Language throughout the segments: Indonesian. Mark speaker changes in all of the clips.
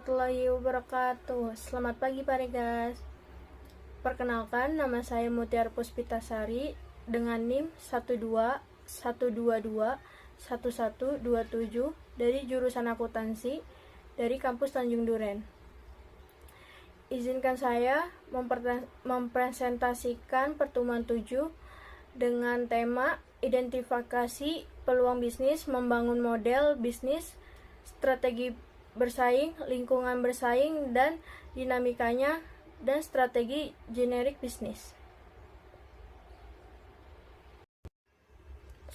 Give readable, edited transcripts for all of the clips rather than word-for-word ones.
Speaker 1: warahmatullahi wabarakatuh. Selamat pagi Pak Regas. Perkenalkan, nama saya Mutiara Puspitasari dengan NIM 121221127 dari jurusan akuntansi dari kampus Tanjung Duren. Izinkan saya mempresentasikan pertemuan 7 dengan tema identifikasi peluang bisnis, membangun model bisnis, strategi bersaing, lingkungan bersaing, dan dinamikanya, dan strategi generik bisnis.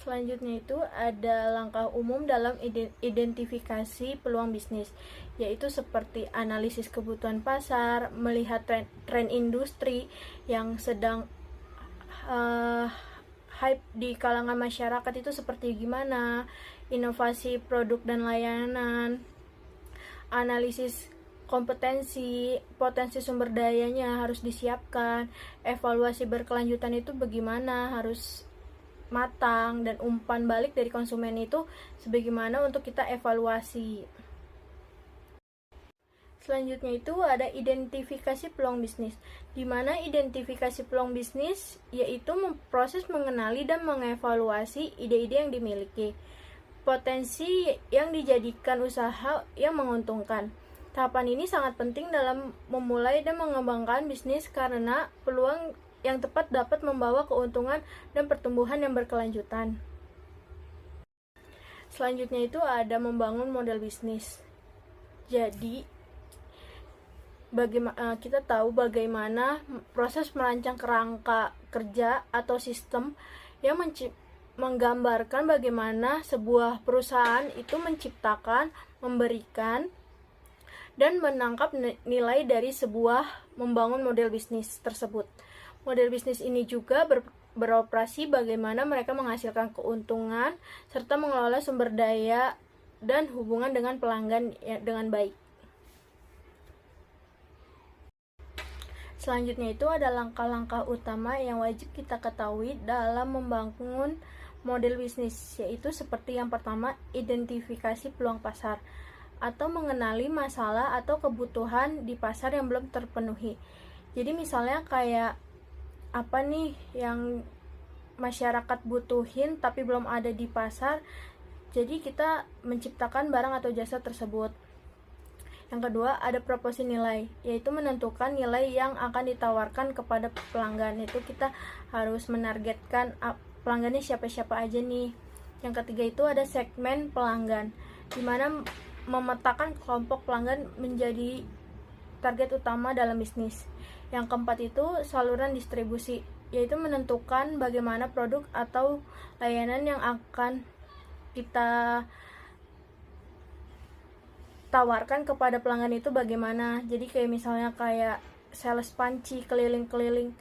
Speaker 1: Selanjutnya itu ada langkah umum dalam identifikasi peluang bisnis, yaitu seperti analisis kebutuhan pasar, melihat tren industri yang sedang hype di kalangan masyarakat itu seperti gimana, inovasi produk dan layanan, analisis kompetensi, potensi sumber dayanya harus disiapkan, evaluasi berkelanjutan itu bagaimana, harus matang, dan umpan balik dari konsumen itu sebagaimana untuk kita evaluasi. Selanjutnya itu ada identifikasi peluang bisnis, di mana identifikasi peluang bisnis yaitu proses mengenali dan mengevaluasi ide-ide yang dimiliki, potensi yang dijadikan usaha yang menguntungkan. Tahapan ini sangat penting dalam memulai dan mengembangkan bisnis karena peluang yang tepat dapat membawa keuntungan dan pertumbuhan yang berkelanjutan. Selanjutnya itu ada membangun model bisnis. Jadi kita tahu bagaimana proses merancang kerangka kerja atau sistem yang menggambarkan bagaimana sebuah perusahaan itu menciptakan, memberikan, dan menangkap nilai dari sebuah membangun model bisnis tersebut. Model bisnis ini juga beroperasi bagaimana mereka menghasilkan keuntungan serta mengelola sumber daya dan hubungan dengan pelanggan dengan baik. Selanjutnya itu ada langkah-langkah utama yang wajib kita ketahui dalam membangun model bisnis, yaitu seperti yang pertama, identifikasi peluang pasar atau mengenali masalah atau kebutuhan di pasar yang belum terpenuhi. Jadi misalnya kayak apa nih yang masyarakat butuhin tapi belum ada di pasar, jadi kita menciptakan barang atau jasa tersebut. Yang kedua, ada proporsi nilai, yaitu menentukan nilai yang akan ditawarkan kepada pelanggan. Itu kita harus menargetkan pelanggannya siapa-siapa aja nih. Yang ketiga itu ada segmen pelanggan, dimana memetakan kelompok pelanggan menjadi target utama dalam bisnis. Yang keempat itu saluran distribusi, yaitu menentukan bagaimana produk atau layanan yang akan kita tawarkan kepada pelanggan itu bagaimana. Jadi kayak misalnya kayak sales panci keliling-keliling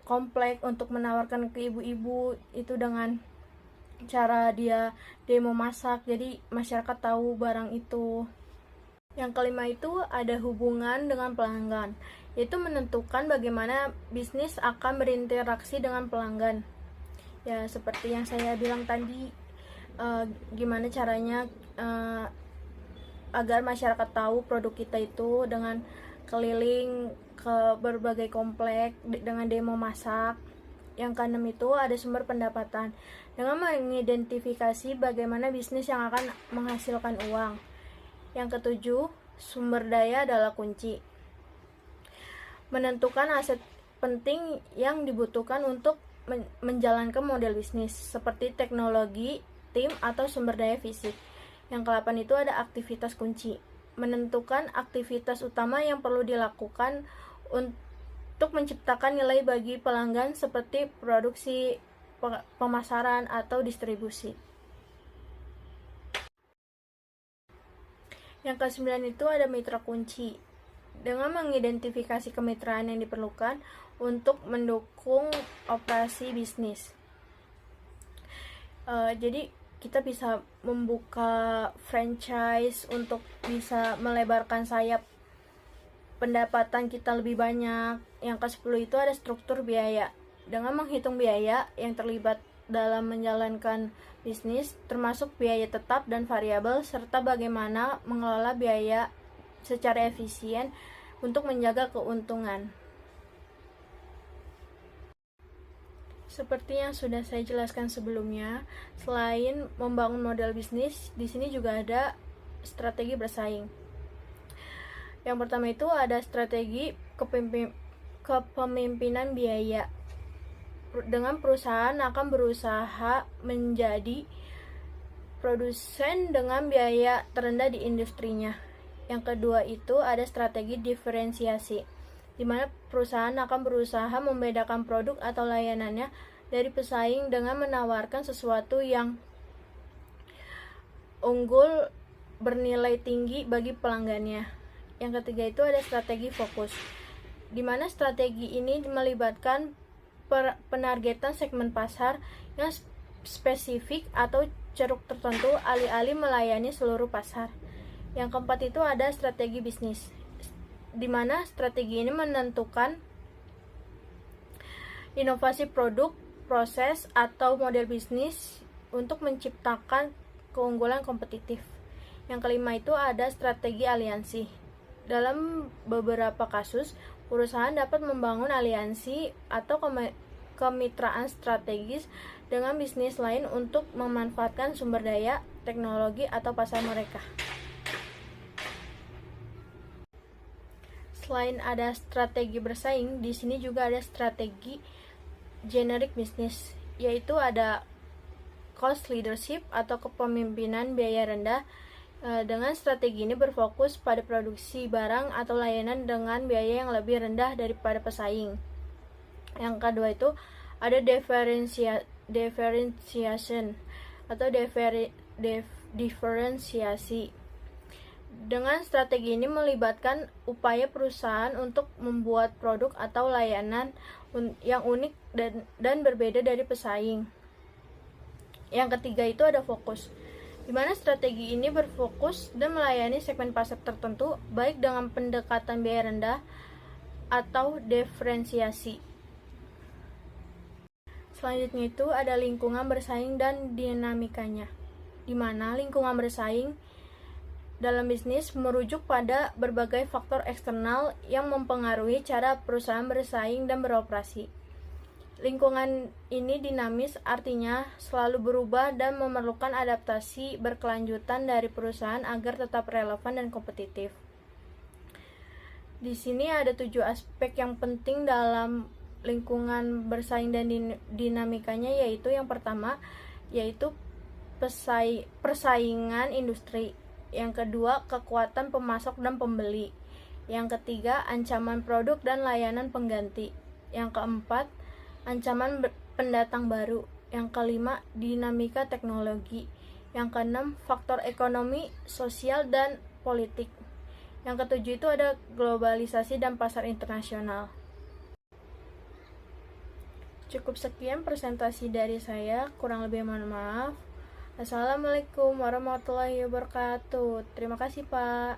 Speaker 1: komplek untuk menawarkan ke ibu-ibu itu dengan cara dia demo masak, jadi masyarakat tahu barang itu. Yang kelima itu ada hubungan dengan pelanggan, yaitu menentukan bagaimana bisnis akan berinteraksi dengan pelanggan. Ya seperti yang saya bilang tadi, gimana caranya agar masyarakat tahu produk kita itu dengan keliling ke berbagai komplek dengan demo masak. Yang keenam itu ada sumber pendapatan, dengan mengidentifikasi bagaimana bisnis yang akan menghasilkan uang. Yang ketujuh, sumber daya adalah kunci, menentukan aset penting yang dibutuhkan untuk menjalankan model bisnis seperti teknologi, tim, atau sumber daya fisik. Yang ke-8 itu ada aktivitas kunci, menentukan aktivitas utama yang perlu dilakukan untuk menciptakan nilai bagi pelanggan seperti produksi, pemasaran, atau distribusi. Yang ke-9 itu ada mitra kunci, dengan mengidentifikasi kemitraan yang diperlukan untuk mendukung operasi bisnis. Jadi kita bisa membuka franchise untuk bisa melebarkan sayap pendapatan kita lebih banyak. Yang ke-10 itu ada struktur biaya, dengan menghitung biaya yang terlibat dalam menjalankan bisnis, termasuk biaya tetap dan variabel, serta bagaimana mengelola biaya secara efisien untuk menjaga keuntungan. Seperti yang sudah saya jelaskan sebelumnya, selain membangun model bisnis, di sini juga ada strategi bersaing. Yang pertama itu ada strategi kepemimpinan biaya. Dengan perusahaan akan berusaha menjadi produsen dengan biaya terendah di industrinya. Yang kedua itu ada strategi diferensiasi, di mana perusahaan akan berusaha membedakan produk atau layanannya dari pesaing dengan menawarkan sesuatu yang unggul bernilai tinggi bagi pelanggannya. Yang ketiga itu ada strategi fokus, di mana strategi ini melibatkan penargetan segmen pasar yang spesifik atau ceruk tertentu alih-alih melayani seluruh pasar. Yang keempat itu ada strategi bisnis, di mana strategi ini menentukan inovasi produk, proses, atau model bisnis untuk menciptakan keunggulan kompetitif. Yang kelima itu ada strategi aliansi. Dalam beberapa kasus, perusahaan dapat membangun aliansi atau kemitraan strategis dengan bisnis lain untuk memanfaatkan sumber daya, teknologi, atau pasar mereka. Selain ada strategi bersaing, di sini juga ada strategi generic business, yaitu ada cost leadership atau kepemimpinan biaya rendah. Dengan strategi ini berfokus pada produksi barang atau layanan dengan biaya yang lebih rendah daripada pesaing. Yang kedua itu ada differentiation atau diferensiasi. Dengan strategi ini melibatkan upaya perusahaan untuk membuat produk atau layanan yang unik dan berbeda dari pesaing. Yang ketiga itu ada fokus, di mana strategi ini berfokus dan melayani segmen pasar tertentu baik dengan pendekatan biaya rendah atau diferensiasi. Selanjutnya itu ada lingkungan bersaing dan dinamikanya, di mana lingkungan bersaing dalam bisnis merujuk pada berbagai faktor eksternal yang mempengaruhi cara perusahaan bersaing dan beroperasi. Lingkungan ini dinamis, artinya selalu berubah dan memerlukan adaptasi berkelanjutan dari perusahaan agar tetap relevan dan kompetitif. Di sini ada 7 aspek yang penting dalam lingkungan bersaing dan dinamikanya, yaitu yang pertama yaitu persaingan industri. Yang kedua, kekuatan pemasok dan pembeli. Yang ketiga, ancaman produk dan layanan pengganti. Yang keempat, ancaman pendatang baru. Yang kelima, dinamika teknologi. Yang keenam, faktor ekonomi, sosial, dan politik. Yang ketujuh itu ada globalisasi dan pasar internasional. Cukup sekian presentasi dari saya, kurang lebih mohon maaf. Assalamualaikum warahmatullahi wabarakatuh. Terima kasih, Pak.